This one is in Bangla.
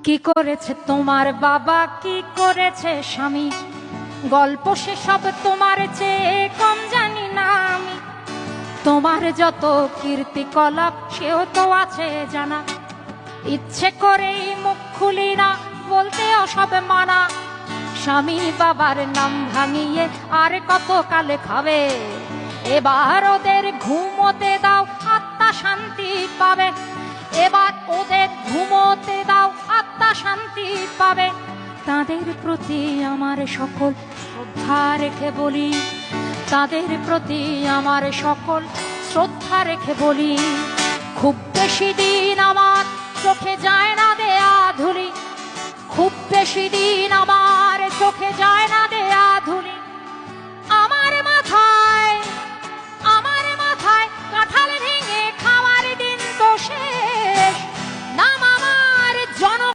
কি করেছে তোমার বাবা, কি করেছে স্বামী, গল্প সেসব তোমার চেয়ে কম জানি না আমি। তোমার যত কীর্তিকলাপ সেও তো আছে জানা, ইচ্ছে করেই মুখ খুলি না, বলতেও সব মানা। স্বামী বাবার নাম ভাঙিয়ে আর কত কালে খাবে, এবার ওদের ঘুমোতে দাও, আত্মা শান্তি পাবে। এবার ওদের ঘুমোতে দাও, আত্মা শান্তি পাবে। তাদের প্রতি আমার সকল শ্রদ্ধা রেখে বলি, তাদের প্রতি আমার সকল শ্রদ্ধা রেখে বলি, খুব বেশি দিন আমার চোখে যায় না